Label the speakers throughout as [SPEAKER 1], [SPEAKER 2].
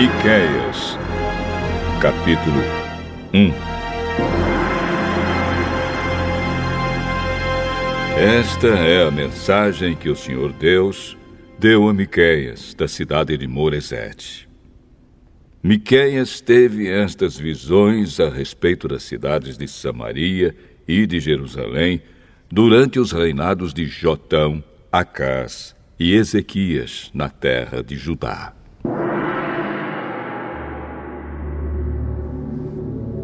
[SPEAKER 1] Miqueias, capítulo 1. Esta é a mensagem que o Senhor Deus deu a Miqueias, da cidade de Moresete. Miqueias teve estas visões a respeito das cidades de Samaria e de Jerusalém durante os reinados de Jotão, Acás e Ezequias na terra de Judá.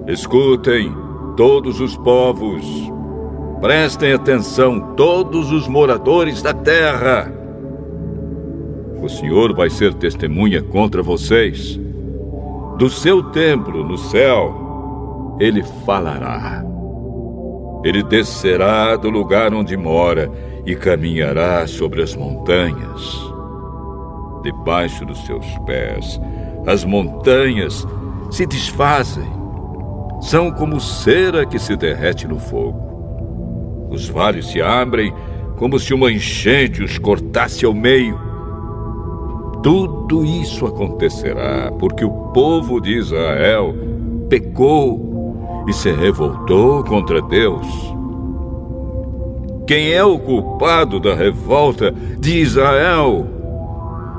[SPEAKER 1] Escutem, todos os povos, prestem atenção, todos os moradores da terra. O Senhor vai ser testemunha contra vocês. Do seu templo no céu, Ele falará. Ele descerá do lugar onde mora e caminhará sobre as montanhas. Debaixo dos seus pés, as montanhas se desfazem. São como cera que se derrete no fogo. Os vales se abrem como se uma enchente os cortasse ao meio. Tudo isso acontecerá porque o povo de Israel pecou e se revoltou contra Deus. Quem é o culpado da revolta de Israel?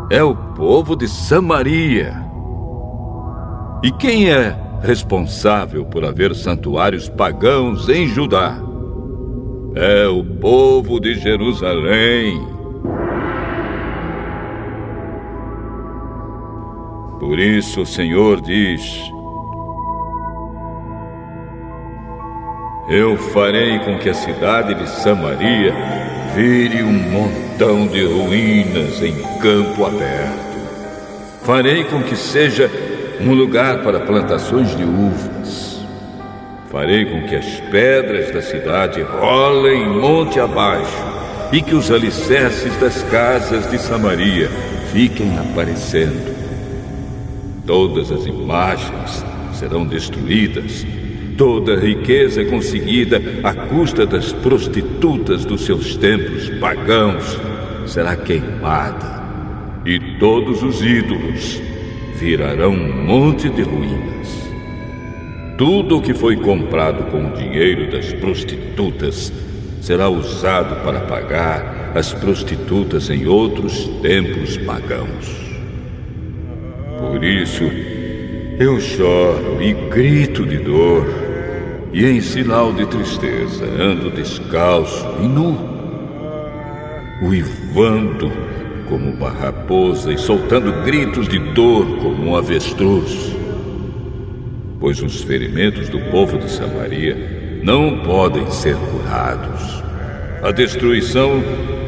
[SPEAKER 1] É o povo de Samaria. E quem é responsável por haver santuários pagãos em Judá? É o povo de Jerusalém. Por isso o Senhor diz: eu farei com que a cidade de Samaria vire um montão de ruínas em campo aberto. Farei com que seja um lugar para plantações de uvas. Farei com que as pedras da cidade rolem monte abaixo e que os alicerces das casas de Samaria fiquem aparecendo. Todas as imagens serão destruídas. Toda a riqueza conseguida à custa das prostitutas dos seus templos pagãos será queimada. E todos os ídolos virarão um monte de ruínas. Tudo o que foi comprado com o dinheiro das prostitutas será usado para pagar as prostitutas em outros templos pagãos. Por isso, eu choro e grito de dor, e em sinal de tristeza ando descalço e nu, uivando como uma raposa e soltando gritos de dor como um avestruz. Pois os ferimentos do povo de Samaria não podem ser curados. A destruição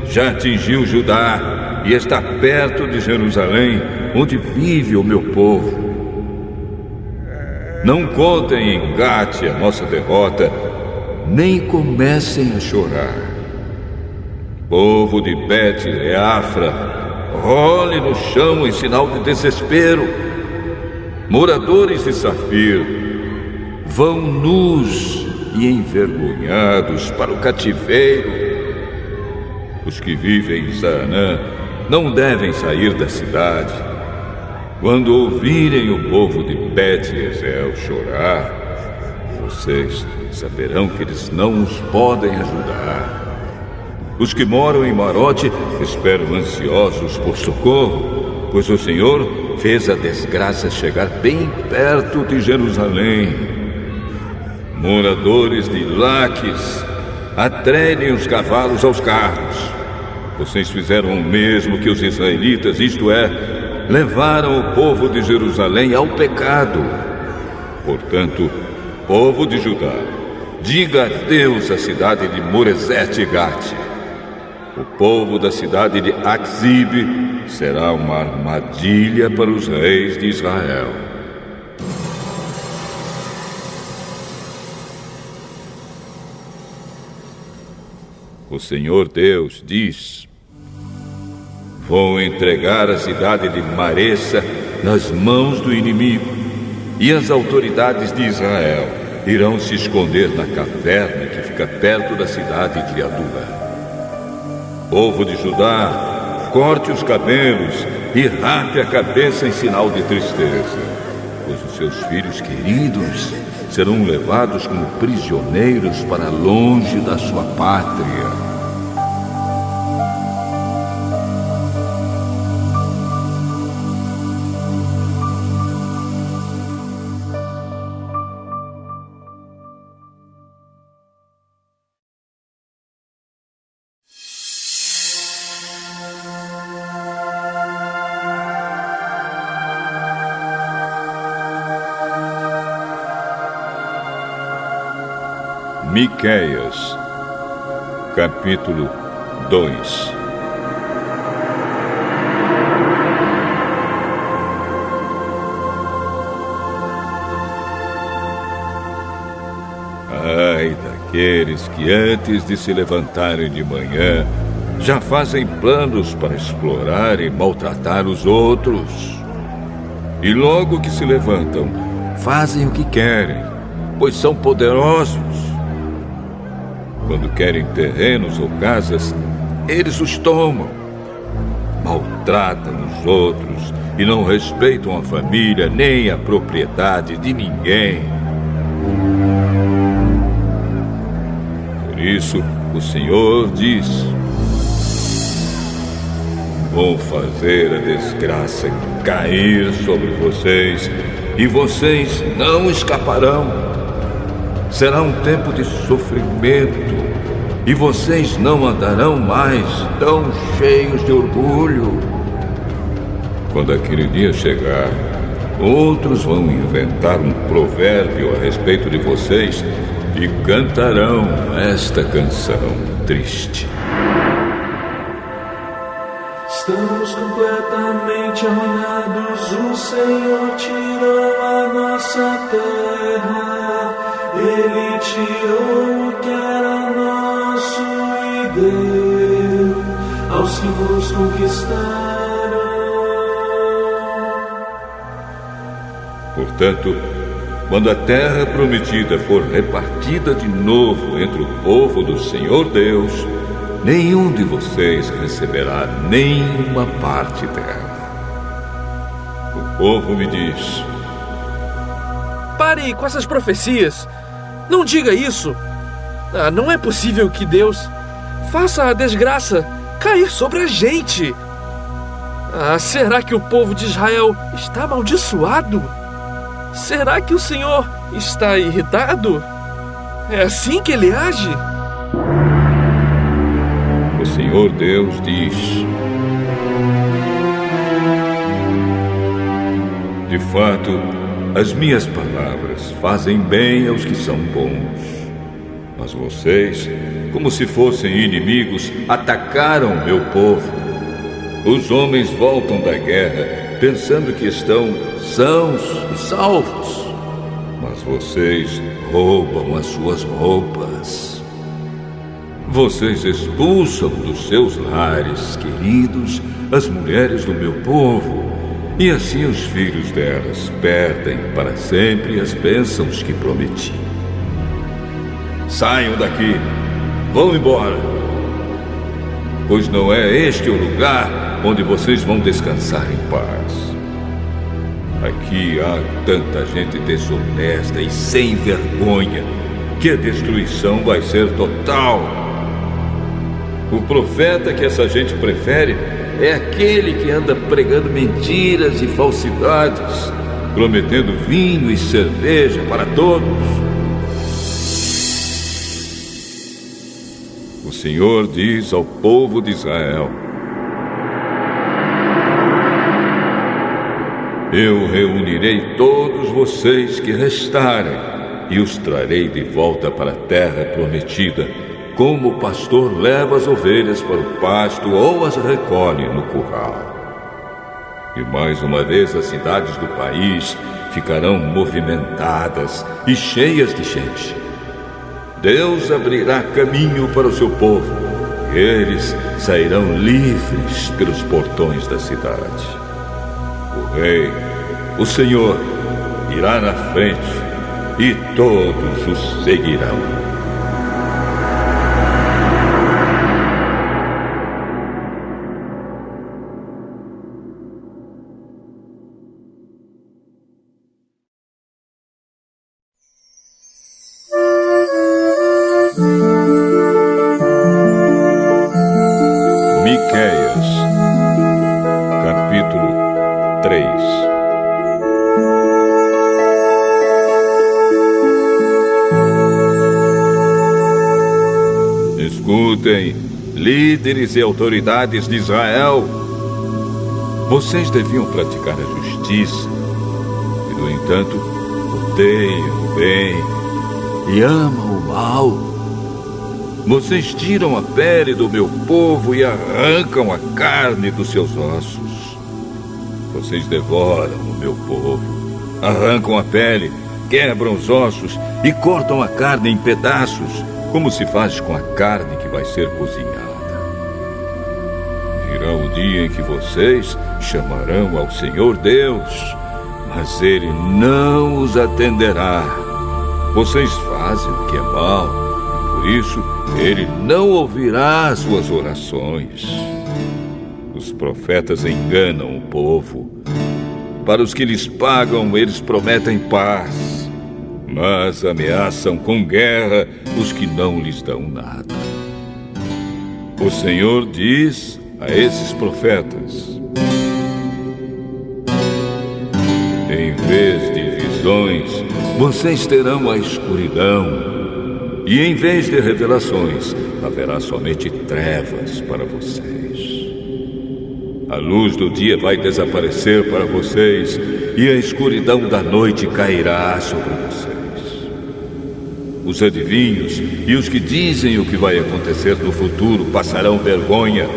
[SPEAKER 1] já atingiu Judá e está perto de Jerusalém, onde vive o meu povo. Não contem em Gate a nossa derrota, nem comecem a chorar. Povo de Bet-Leafra, role no chão em sinal de desespero. Moradores de Safir, vão nus e envergonhados para o cativeiro. Os que vivem em Zaanã não devem sair da cidade. Quando ouvirem o povo de Bet-Ezel chorar, vocês saberão que eles não os podem ajudar. Os que moram em Marote esperam ansiosos por socorro, pois o Senhor fez a desgraça chegar bem perto de Jerusalém. Moradores de Laques, atrelhem os cavalos aos carros. Vocês fizeram o mesmo que os israelitas, isto é, levaram o povo de Jerusalém ao pecado. Portanto, povo de Judá, diga adeus à cidade de Moresete e Gate. O povo da cidade de Axibe será uma armadilha para os reis de Israel. O Senhor Deus diz: vou entregar a cidade de Maressa nas mãos do inimigo, e as autoridades de Israel irão se esconder na caverna que fica perto da cidade de Adula. Povo de Judá, corte os cabelos e rape a cabeça em sinal de tristeza, pois os seus filhos queridos serão levados como prisioneiros para longe da sua pátria. Miqueias, capítulo 2. Ai daqueles que antes de se levantarem de manhã já fazem planos para explorar e maltratar os outros. E logo que se levantam, fazem o que querem, pois são poderosos. Quando querem terrenos ou casas, eles os tomam. Maltratam os outros e não respeitam a família nem a propriedade de ninguém. Por isso, o Senhor diz: vou fazer a desgraça cair sobre vocês e vocês não escaparão. Será um tempo de sofrimento e vocês não andarão mais tão cheios de orgulho. Quando aquele dia chegar, outros vão inventar um provérbio a respeito de vocês e cantarão esta canção triste.
[SPEAKER 2] Estamos completamente arruinados, o Senhor tirou a nossa terra. Ele tirou o que era nosso e deu aos que nos conquistaram.
[SPEAKER 1] Portanto, quando a terra prometida for repartida de novo entre o povo do Senhor Deus, nenhum de vocês receberá nenhuma parte dela. O povo me diz:
[SPEAKER 3] pare com essas profecias. Não diga isso. Não é possível que Deus faça a desgraça cair sobre a gente. Será que o povo de Israel está amaldiçoado? Será que o Senhor está irritado? É assim que ele age?
[SPEAKER 1] O Senhor Deus diz: de fato, as minhas palavras fazem bem aos que são bons. Mas vocês, como se fossem inimigos, atacaram meu povo. Os homens voltam da guerra pensando que estão sãos e salvos. Mas vocês roubam as suas roupas. Vocês expulsam dos seus lares queridos as mulheres do meu povo. E assim os filhos delas perdem para sempre as bênçãos que prometi. Saiam daqui, vão embora, pois não é este o lugar onde vocês vão descansar em paz. Aqui há tanta gente desonesta e sem vergonha que a destruição vai ser total. O profeta que essa gente prefere é aquele que anda pregando mentiras e falsidades, prometendo vinho e cerveja para todos. O Senhor diz ao povo de Israel: eu reunirei todos vocês que restarem e os trarei de volta para a terra prometida, como o pastor leva as ovelhas para o pasto ou as recolhe no curral. E mais uma vez as cidades do país ficarão movimentadas e cheias de gente. Deus abrirá caminho para o seu povo, e eles sairão livres pelos portões da cidade. O Rei, o Senhor, irá na frente e todos os seguirão. Escutem, líderes e autoridades de Israel. Vocês deviam praticar a justiça e, no entanto, odeiam o bem e amam o mal. Vocês tiram a pele do meu povo e arrancam a carne dos seus ossos. Vocês devoram o meu povo, arrancam a pele, quebram os ossos e cortam a carne em pedaços, como se faz com a carne que vai ser cozinhada. Virá o dia em que vocês chamarão ao Senhor Deus, mas Ele não os atenderá. Vocês fazem o que é mal, e por isso Ele não ouvirá as suas orações. Os profetas enganam o povo. Para os que lhes pagam, eles prometem paz, mas ameaçam com guerra os que não lhes dão nada. O Senhor diz a esses profetas: em vez de visões, vocês terão a escuridão. E em vez de revelações, haverá somente trevas para vocês. A luz do dia vai desaparecer para vocês e a escuridão da noite cairá sobre vocês. Os adivinhos e os que dizem o que vai acontecer no futuro passarão vergonha.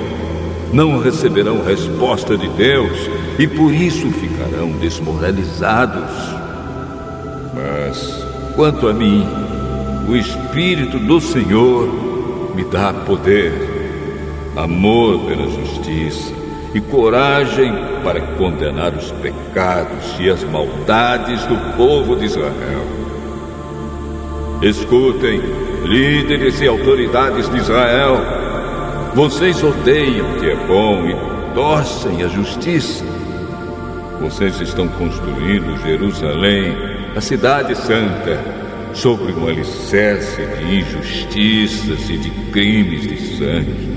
[SPEAKER 1] Não receberão resposta de Deus e por isso ficarão desmoralizados. Mas, quanto a mim, o Espírito do Senhor me dá poder, amor pela justiça e coragem para condenar os pecados e as maldades do povo de Israel. Escutem, líderes e autoridades de Israel. Vocês odeiam o que é bom e torcem a justiça. Vocês estão construindo Jerusalém, a cidade santa, sobre um alicerce de injustiças e de crimes de sangue.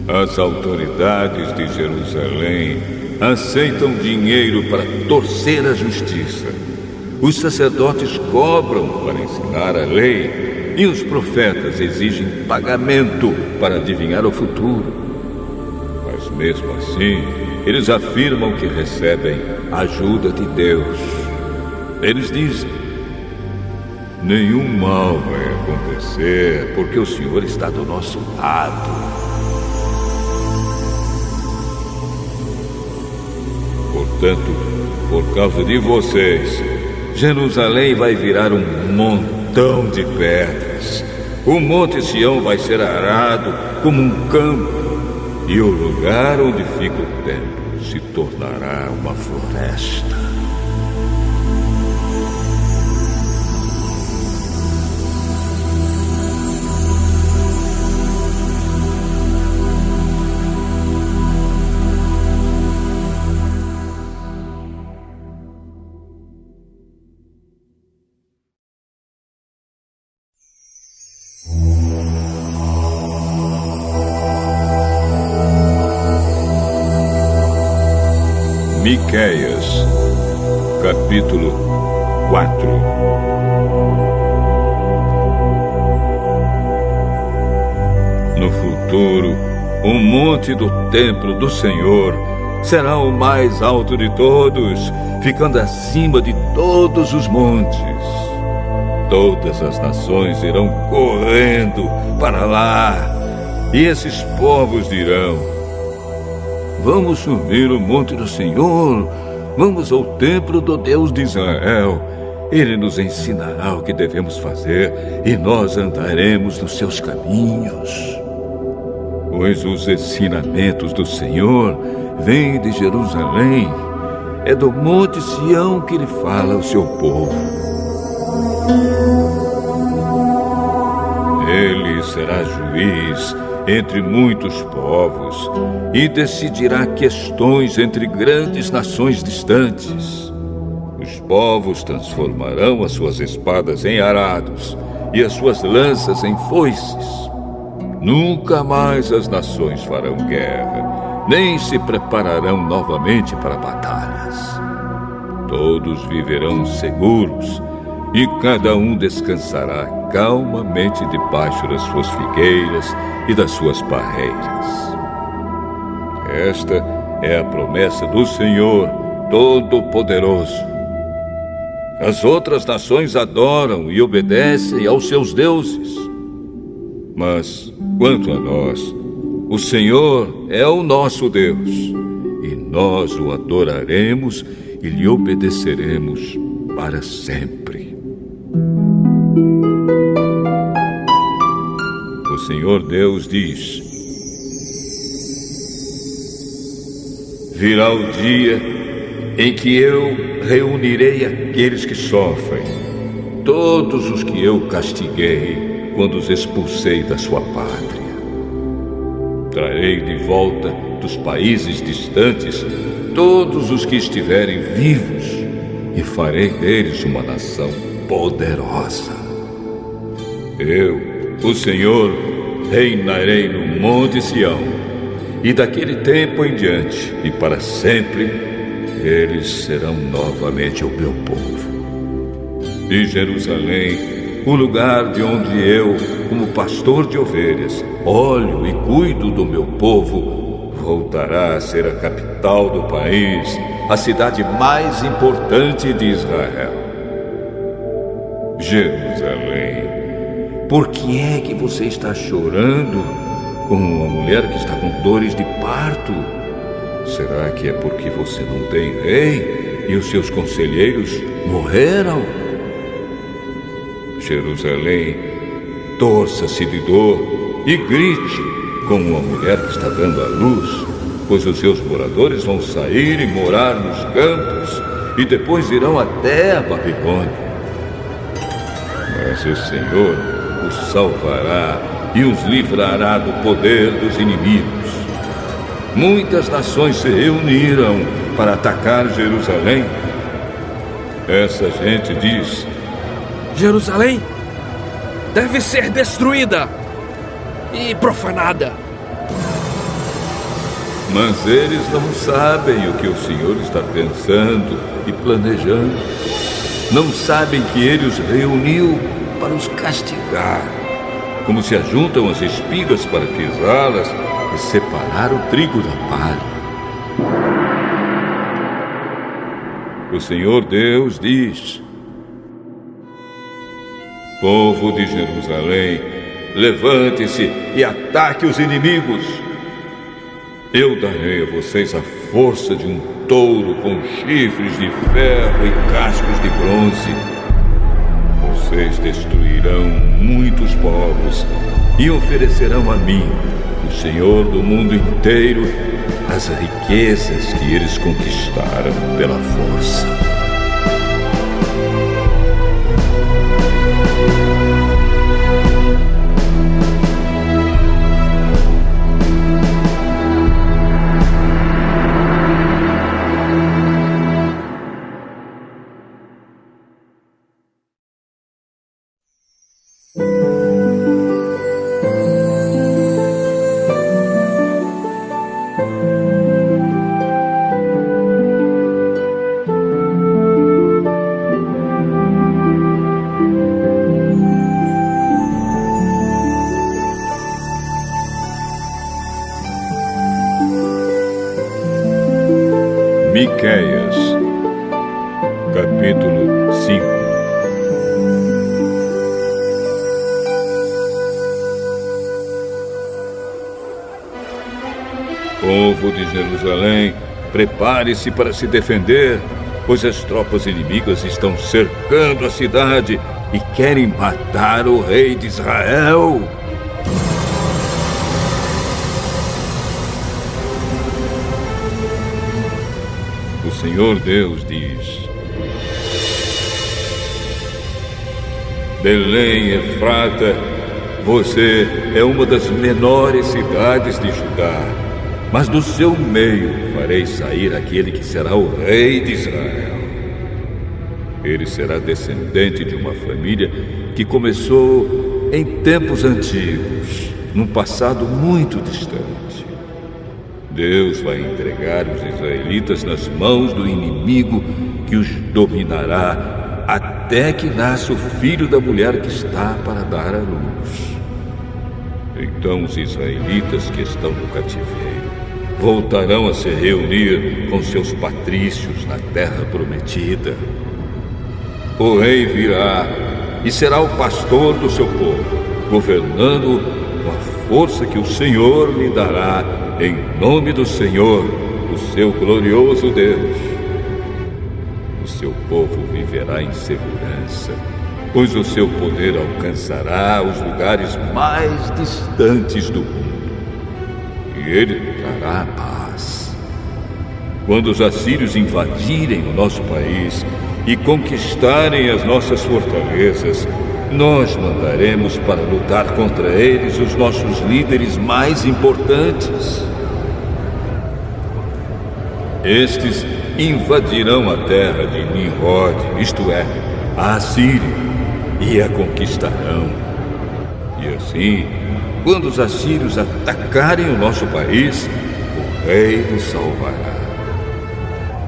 [SPEAKER 1] As autoridades de Jerusalém aceitam dinheiro para torcer a justiça. Os sacerdotes cobram para ensinar a lei e os profetas exigem pagamento para adivinhar o futuro. Mas mesmo assim, eles afirmam que recebem a ajuda de Deus. Eles dizem: nenhum mal vai acontecer porque o Senhor está do nosso lado. Portanto, por causa de vocês, Jerusalém vai virar um montão de pedras. O Monte Sião vai ser arado como um campo, e o lugar onde fica o templo se tornará uma floresta. Miqueias, capítulo 4. No futuro, o monte do templo do Senhor será o mais alto de todos, ficando acima de todos os montes. Todas as nações irão correndo para lá, e esses povos dirão: vamos subir o monte do Senhor, vamos ao templo do Deus de Israel. Ele nos ensinará o que devemos fazer e nós andaremos nos seus caminhos. Pois os ensinamentos do Senhor vêm de Jerusalém, é do monte Sião que ele fala ao seu povo. Ele será juiz entre muitos povos e decidirá questões entre grandes nações distantes. Os povos transformarão as suas espadas em arados e as suas lanças em foices. Nunca mais as nações farão guerra, nem se prepararão novamente para batalhas. Todos viverão seguros e cada um descansará calmamente debaixo das suas figueiras e das suas parreiras. Esta é a promessa do Senhor Todo-Poderoso. As outras nações adoram e obedecem aos seus deuses. Mas, quanto a nós, o Senhor é o nosso Deus, e nós o adoraremos e lhe obedeceremos para sempre. O Senhor Deus diz: virá o dia em que eu reunirei aqueles que sofrem, todos os que eu castiguei quando os expulsei da sua pátria. Trarei de volta dos países distantes todos os que estiverem vivos e farei deles uma nação poderosa. Eu, o Senhor, reinarei no Monte Sião, e daquele tempo em diante e para sempre eles serão novamente o meu povo. E Jerusalém, o lugar de onde eu, como pastor de ovelhas, olho e cuido do meu povo, voltará a ser a capital do país, a cidade mais importante de Israel. Jerusalém, por que é que você está chorando como uma mulher que está com dores de parto? Será que é porque você não tem rei e os seus conselheiros morreram? Jerusalém, torça-se de dor e grite como uma mulher que está dando à luz, pois os seus moradores vão sair e morar nos campos e depois irão até a Babilônia. Mas o Senhor os salvará e os livrará do poder dos inimigos. Muitas nações se reuniram para atacar Jerusalém. Essa gente diz:
[SPEAKER 3] Jerusalém deve ser destruída e profanada.
[SPEAKER 1] Mas eles não sabem o que o Senhor está pensando e planejando. Não sabem que Ele os reuniu para os castigar, como se ajuntam as espigas para pisá-las e separar o trigo da palha. O Senhor Deus diz: povo de Jerusalém, levante-se e ataque os inimigos. Eu darei a vocês a força de um touro com chifres de ferro e cascos de bronze. Vocês destruirão muitos povos e oferecerão a mim, o Senhor do mundo inteiro, as riquezas que eles conquistaram pela força. Miqueias, capítulo 5. Povo de Jerusalém, prepare-se para se defender, pois as tropas inimigas estão cercando a cidade e querem matar o rei de Israel. O Senhor Deus diz: Belém, Efrata, você é uma das menores cidades de Judá, mas do seu meio farei sair aquele que será o rei de Israel. Ele será descendente de uma família que começou em tempos antigos, num passado muito distante. Deus vai entregar os israelitas nas mãos do inimigo que os dominará até até que nasça o filho da mulher que está para dar à luz. Então os israelitas que estão no cativeiro voltarão a se reunir com seus patrícios na terra prometida. O rei virá e será o pastor do seu povo, governando com a força que o Senhor lhe dará, em nome do Senhor, o seu glorioso Deus. O seu povo viverá em segurança, pois o seu poder alcançará os lugares mais distantes do mundo. E ele trará paz. Quando os assírios invadirem o nosso país e conquistarem as nossas fortalezas, nós mandaremos para lutar contra eles os nossos líderes mais importantes. Estes invadirão a terra de Nimrod, isto é, a Assíria, e a conquistarão. E assim, quando os assírios atacarem o nosso país, o rei nos salvará.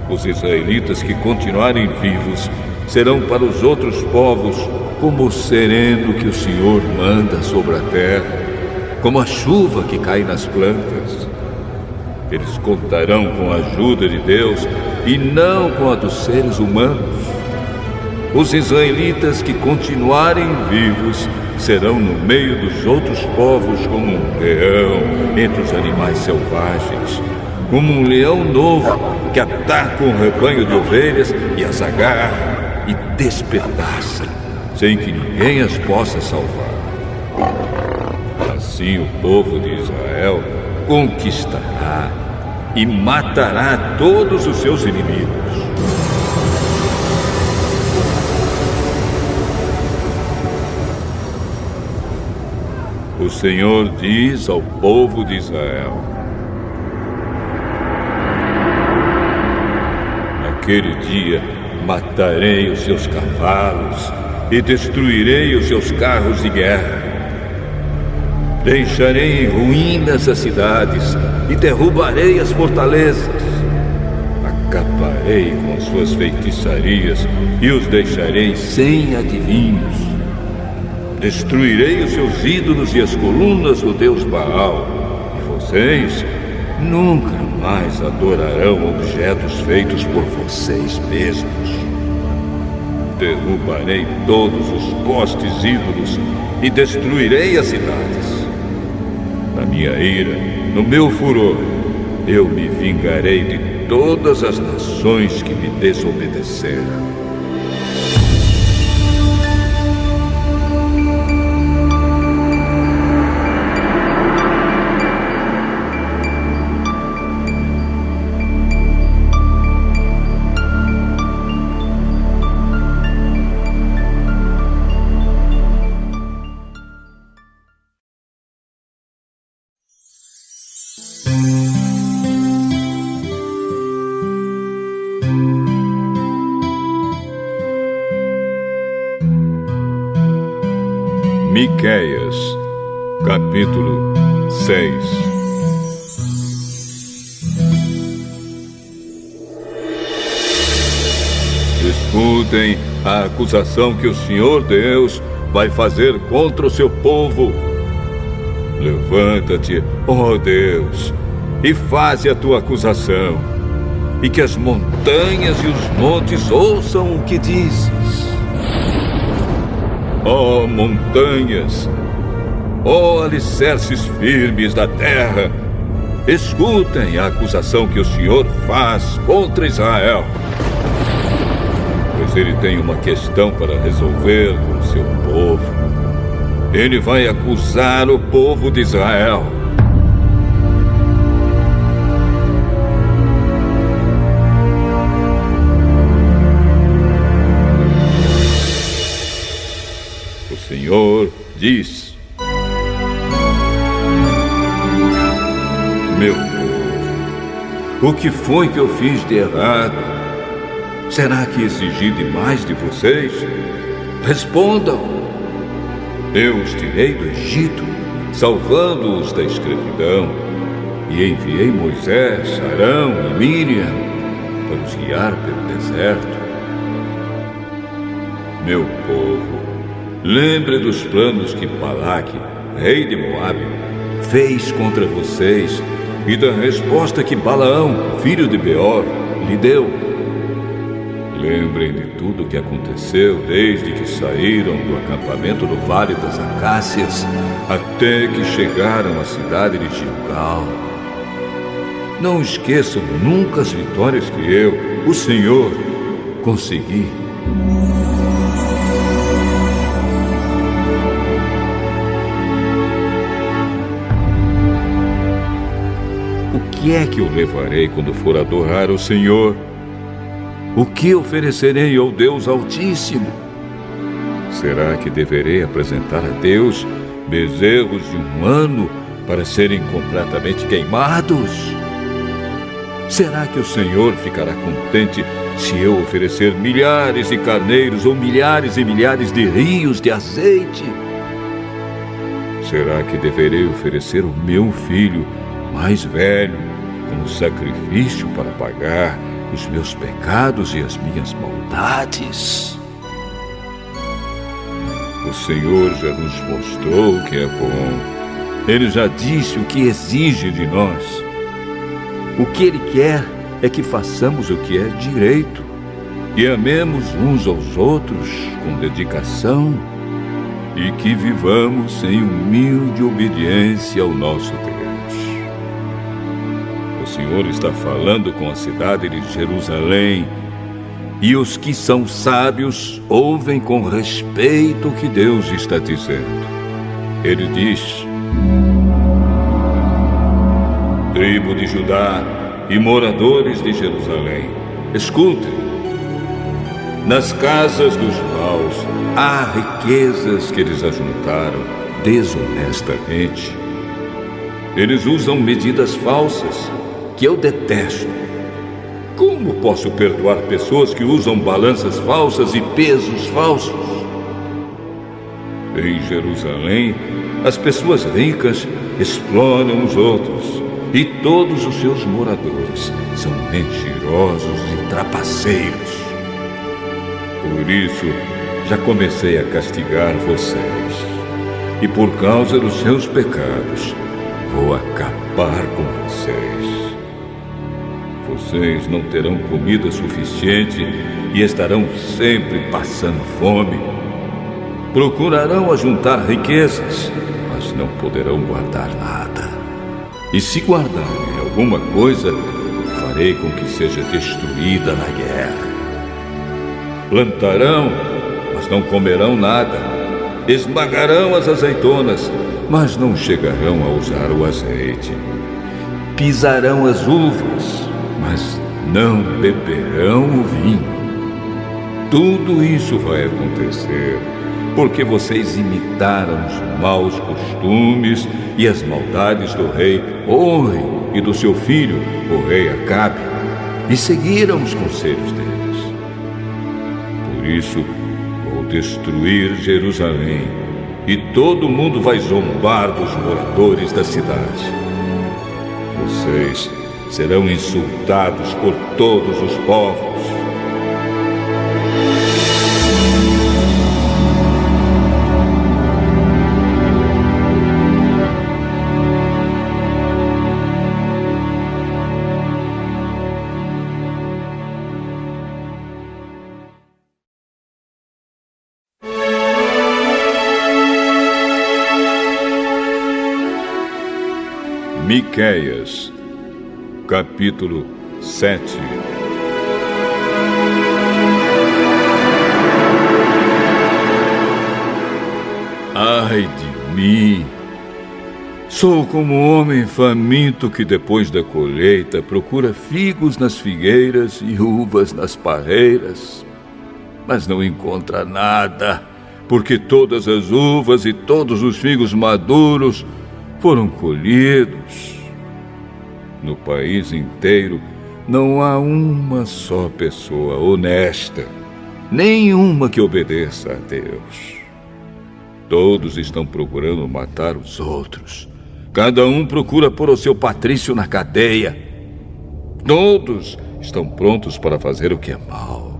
[SPEAKER 1] Os israelitas que continuarem vivos serão para os outros povos como o sereno que o Senhor manda sobre a terra, como a chuva que cai nas plantas. Eles contarão com a ajuda de Deus e não com a dos seres humanos. Os israelitas que continuarem vivos serão no meio dos outros povos como um leão entre os animais selvagens, como um leão novo que ataca um rebanho de ovelhas e as agarra e despedaça, sem que ninguém as possa salvar. Assim o povo de Israel conquistará e matará todos os seus inimigos. O Senhor diz ao povo de Israel: naquele dia matarei os seus cavalos e destruirei os seus carros de guerra. Deixarei em ruínas as cidades e derrubarei as fortalezas. Acabarei com as suas feitiçarias e os deixarei sem adivinhos. Destruirei os seus ídolos e as colunas do deus Baal, e vocês nunca mais adorarão objetos feitos por vocês mesmos. Derrubarei todos os postes ídolos e destruirei as cidades. Na minha ira, no meu furor, eu me vingarei de todas as nações que me desobedeceram. Miqueias, capítulo 6. Escutem a acusação que o Senhor Deus vai fazer contra o seu povo. Levanta-te, ó Deus, e faze a tua acusação, e que as montanhas e os montes ouçam o que dizes. Ó montanhas, ó alicerces firmes da terra, escutem a acusação que o Senhor faz contra Israel. Pois ele tem uma questão para resolver com o seu povo. Ele vai acusar o povo de Israel. O Senhor diz: meu povo, o que foi que eu fiz de errado? Será que exigi demais de vocês? Respondam. Eu os tirei do Egito, salvando-os da escravidão, e enviei Moisés, Arão e Miriam para os guiar pelo deserto. Meu povo, lembre dos planos que Balaque, rei de Moabe, fez contra vocês e da resposta que Balaão, filho de Beor, lhe deu. Lembrem de tudo o que aconteceu desde que saíram do acampamento no Vale das Acácias até que chegaram à cidade de Gilgal. Não esqueçam nunca as vitórias que eu, o Senhor, consegui. O que é que eu levarei quando for adorar o Senhor? O que oferecerei ao Deus Altíssimo? Será que deverei apresentar a Deus bezerros de 1 ano para serem completamente queimados? Será que o Senhor ficará contente se eu oferecer milhares de carneiros ou milhares e milhares de rios de azeite? Será que deverei oferecer o meu filho mais velho como sacrifício para pagar os meus pecados e as minhas maldades? O Senhor já nos mostrou o que é bom. Ele já disse o que exige de nós. O que Ele quer é que façamos o que é direito e amemos uns aos outros com dedicação e que vivamos em humilde obediência ao nosso Deus. O Senhor está falando com a cidade de Jerusalém e os que são sábios ouvem com respeito o que Deus está dizendo. Ele diz: tribo de Judá e moradores de Jerusalém, escutem. Nas casas dos maus há riquezas que eles ajuntaram desonestamente. Eles usam medidas falsas que eu detesto. Como posso perdoar pessoas que usam balanças falsas e pesos falsos? Em Jerusalém, as pessoas ricas exploram os outros e todos os seus moradores são mentirosos e trapaceiros. Por isso, já comecei a castigar vocês. E por causa dos seus pecados, vou acabar com vocês. Vocês não terão comida suficiente e estarão sempre passando fome. Procurarão ajuntar riquezas, mas não poderão guardar nada. E se guardarem alguma coisa, farei com que seja destruída na guerra. Plantarão, mas não comerão nada. Esmagarão as azeitonas, mas não chegarão a usar o azeite. Pisarão as uvas, mas não beberão o vinho. Tudo isso vai acontecer porque vocês imitaram os maus costumes e as maldades do rei Omri e do seu filho, o rei Acabe, e seguiram os conselhos deles. Por isso, vou destruir Jerusalém e todo mundo vai zombar dos moradores da cidade. Vocês serão insultados por todos os povos. Miqueias, capítulo 7. Ai de mim! Sou como um homem faminto que depois da colheita procura figos nas figueiras e uvas nas parreiras, mas não encontra nada, porque todas as uvas e todos os figos maduros foram colhidos. No país inteiro não há uma só pessoa honesta, nenhuma que obedeça a Deus. Todos estão procurando matar os outros. Cada um procura pôr o seu patrício na cadeia. Todos estão prontos para fazer o que é mal.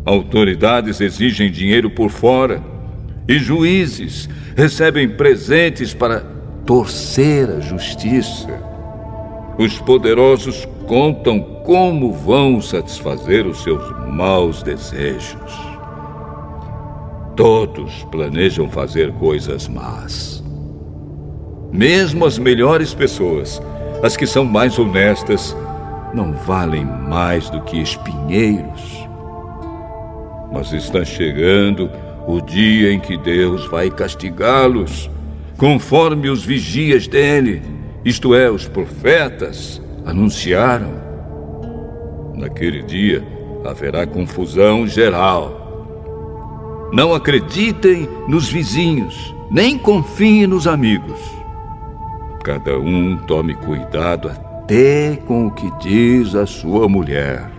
[SPEAKER 1] Autoridades exigem dinheiro por fora e juízes recebem presentes para torcer a justiça. Os poderosos contam como vão satisfazer os seus maus desejos. Todos planejam fazer coisas más. Mesmo as melhores pessoas, as que são mais honestas, não valem mais do que espinheiros. Mas está chegando o dia em que Deus vai castigá-los, conforme os vigias dele, isto é, os profetas, anunciaram. Naquele dia haverá confusão geral. Não acreditem nos vizinhos, nem confiem nos amigos. Cada um tome cuidado até com o que diz a sua mulher.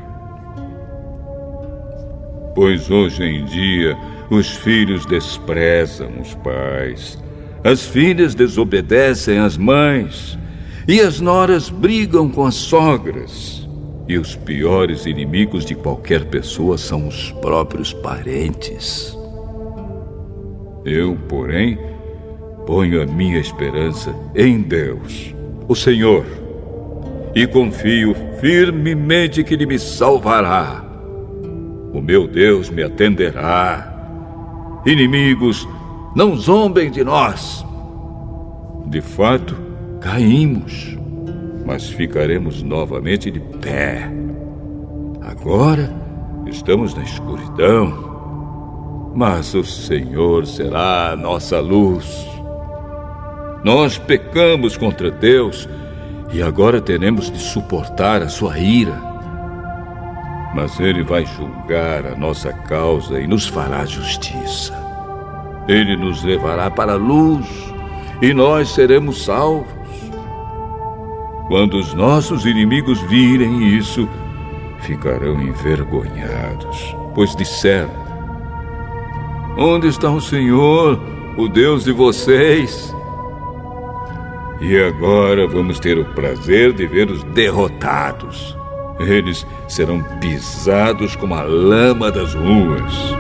[SPEAKER 1] Pois hoje em dia os filhos desprezam os pais, as filhas desobedecem às mães, e as noras brigam com as sogras. E os piores inimigos de qualquer pessoa são os próprios parentes. Eu, porém, ponho a minha esperança em Deus, o Senhor, e confio firmemente que Ele me salvará. O meu Deus me atenderá. Inimigos, não zombem de nós. De fato, caímos, mas ficaremos novamente de pé. Agora estamos na escuridão, mas o Senhor será a nossa luz. Nós pecamos contra Deus e agora teremos de suportar a sua ira. Mas Ele vai julgar a nossa causa e nos fará justiça. Ele nos levará para a luz e nós seremos salvos. Quando os nossos inimigos virem isso, ficarão envergonhados, pois disseram: onde está o Senhor, o Deus de vocês? E agora vamos ter o prazer de vê-los derrotados. Eles serão pisados como a lama das ruas.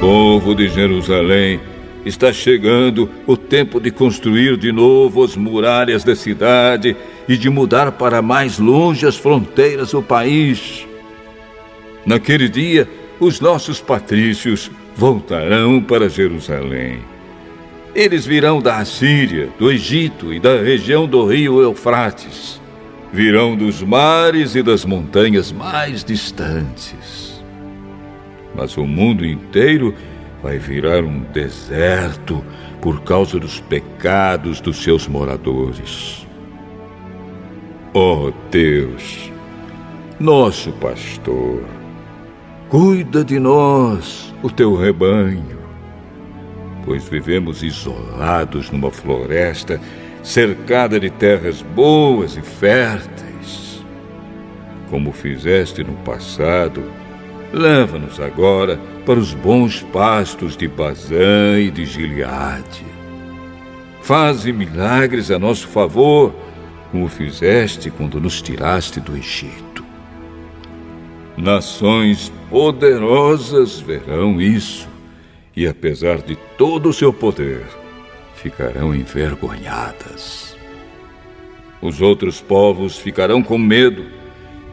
[SPEAKER 1] Povo de Jerusalém, está chegando o tempo de construir de novo as muralhas da cidade e de mudar para mais longe as fronteiras do país. Naquele dia, os nossos patrícios voltarão para Jerusalém. Eles virão da Assíria, do Egito e da região do rio Eufrates. Virão dos mares e das montanhas mais distantes. Mas o mundo inteiro vai virar um deserto por causa dos pecados dos seus moradores. Ó Deus, nosso pastor, cuida de nós, o teu rebanho, pois vivemos isolados numa floresta cercada de terras boas e férteis. Como fizeste no passado, leva-nos agora para os bons pastos de Bazã e de Gileade. Faze milagres a nosso favor, como fizeste quando nos tiraste do Egito. Nações poderosas verão isso, e apesar de todo o seu poder, ficarão envergonhadas. Os outros povos ficarão com medo,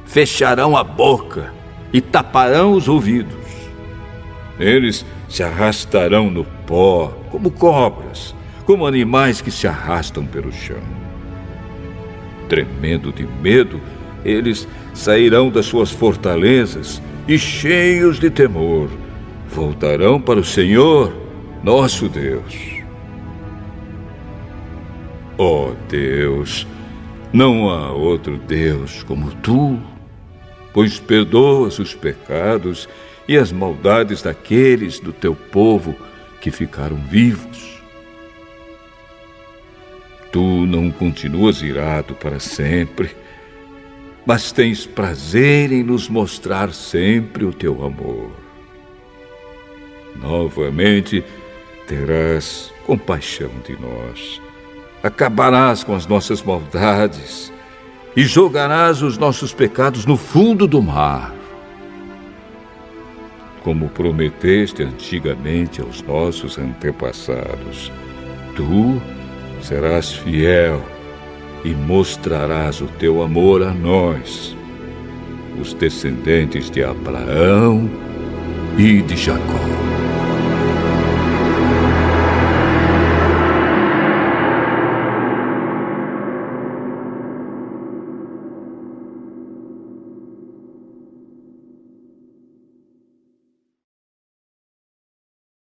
[SPEAKER 1] fecharão a boca e taparão os ouvidos. Eles se arrastarão no pó como cobras, como animais que se arrastam pelo chão. Tremendo de medo, eles sairão das suas fortalezas e, cheios de temor, voltarão para o Senhor, nosso Deus. Ó Deus, não há outro Deus como tu, pois perdoas os pecados e as maldades daqueles do teu povo que ficaram vivos. Tu não continuas irado para sempre, mas tens prazer em nos mostrar sempre o teu amor. Novamente, terás compaixão de nós, acabarás com as nossas maldades e jogarás os nossos pecados no fundo do mar. Como prometeste antigamente aos nossos antepassados, tu serás fiel e mostrarás o teu amor a nós, os descendentes de Abraão e de Jacó.